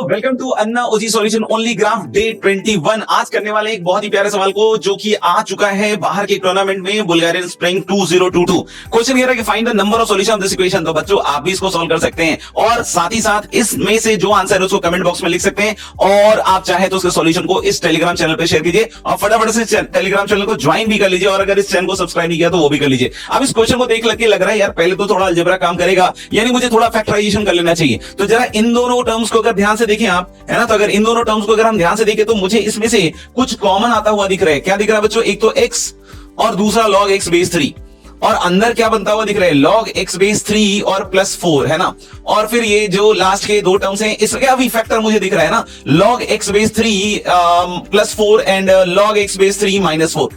Welcome to अन्ना ओजी solution only graph day 21। आज करने वाले एक बहुत ही प्यारे सवाल को जो कि आ चुका है बाहर के टूर्नामेंट में बुल्गारियन स्प्रिंग 2022। क्वेश्चन ये रहा कि find the number of solution of this equation. तो बच्चों आप भी इसको सॉल्व कर सकते हैं और साथ ही साथ इसमें से जो आंसर है उसको कमेंट बॉक्स में लिख सकते हैं और आप चाहे तो उसके सॉल्यूशन को इस टेलीग्राम चैनल पर शेयर कीजिए और फटाफट से टेलीग्राम चैनल को ज्वाइन भी कर लीजिए और अगर इस चैनल को सब्सक्राइब नहीं किया तो वो भी कर लीजिए। अब इस क्वेश्चन को देख लग रहा है यार पहले तो थोड़ा अलजेब्रा काम करेगा, यानी मुझे थोड़ा फैक्टराइजेशन कर लेना चाहिए। तो जरा इन दोनों टर्म्स को अगर ध्यान से देखें आप, है ना, तो अगर इन दोनों टर्म्स को अगर हम ध्यान से देखें तो मुझे इसमें से कुछ कॉमन आता हुआ दिख रहा है। क्या दिख रहा है बच्चों? एक तो x और दूसरा log x बेस 3 और अंदर क्या बनता हुआ दिख रहा है? log x बेस 3 और +4, है ना। और फिर ये जो लास्ट के दो टर्म्स हैं इसका भी फैक्टर मुझे दिख रहा है ना, log x base 3 +4 and log x base 3 -4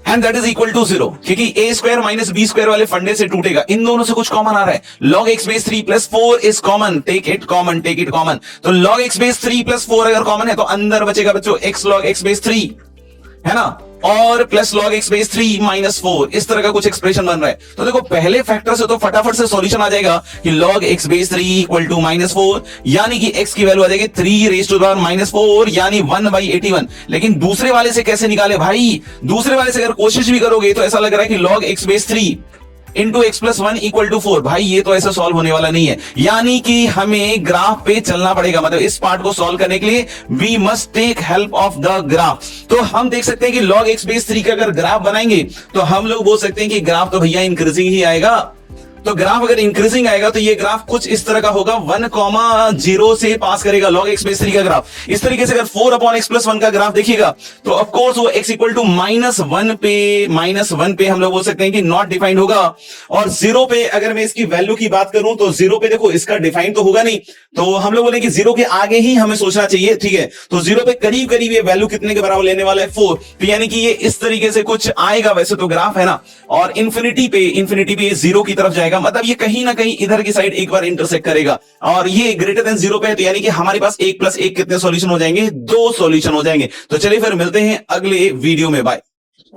and that is equal to 0, क्योंकि a square minus B square वाले फंडे से टूटेगा। इन दोनों से कुछ कॉमन आ रहा है। log x base 3 +4 is common, take it common, take it common. तो log x बेस 3 +4 अगर कॉमन है तो अंदर बचेगा बच्चों x log x बेस 3, है ना, और प्लस log x बेस 3 -4। इस तरह का कुछ एक्सप्रेशन बन रहा है। तो देखो पहले फैक्टर से तो फटाफट से सॉल्यूशन आ जाएगा कि log x base 3 equal to -4, यानी कि x की वैल्यू आ जाएगी 3 रेज़ टू द पावर -4 यानी 1/81। लेकिन दूसरे वाले से कैसे निकाले भाई? दूसरे वाले से अगर कोशिश भी करोगे तो ऐसा लग रहा है कि log x base 3 into x+1 equal to 4। भाई ये तो ऐसा सॉल्व होने वाला नहीं है, यानी कि हमें ग्राफ पे चलना पड़ेगा। मतलब इस पार्ट को सॉल्व करने के लिए we must take help of the graph. तो हम देख सकते हैं कि log x बेस 3 का अगर ग्राफ बनाएंगे तो हम लोग बोल सकते हैं कि ग्राफ तो भैया इंक्रीजिंग ही आएगा। तो ग्राफ अगर इंक्रीजिंग आएगा तो ये ग्राफ कुछ इस तरह का होगा, 1,0 से पास करेगा log x बेस 3 का ग्राफ। इस तरीके से अगर 4/x+1 का ग्राफ देखिएगा तो ऑफ कोर्स वो x इक्वल टू -1 पे हम लोग बोल सकते हैं कि नॉट डिफाइंड होगा। और 0 पे अगर मैं इसकी वैल्यू की बात करूं तो 0 पे देखो इसका डिफाइंड तो होगा नहीं, तो हम लोग बोलेंगे 0 के आगे ही हमें सोचना चाहिए, ठीक है। तो 0 पे करीब करीब ये वैल्यू कितने के बराबर लेने वाला है? 4। तो यानी कि ये इस तरीके से कुछ आएगा वैसे तो ग्राफ, है ना। और इंफिनिटी पे 0 की तरफ जाएगा, मतलब ये कहीं ना कहीं इधर की साइड एक बार इंटरसेक्ट करेगा और ये ग्रेटर देन 0 पे है। तो यानी कि हमारे पास 1 + 1 कितने सॉल्यूशन हो जाएंगे? 2 सॉल्यूशन हो जाएंगे। तो चलिए फिर मिलते हैं अगले वीडियो में, बाय।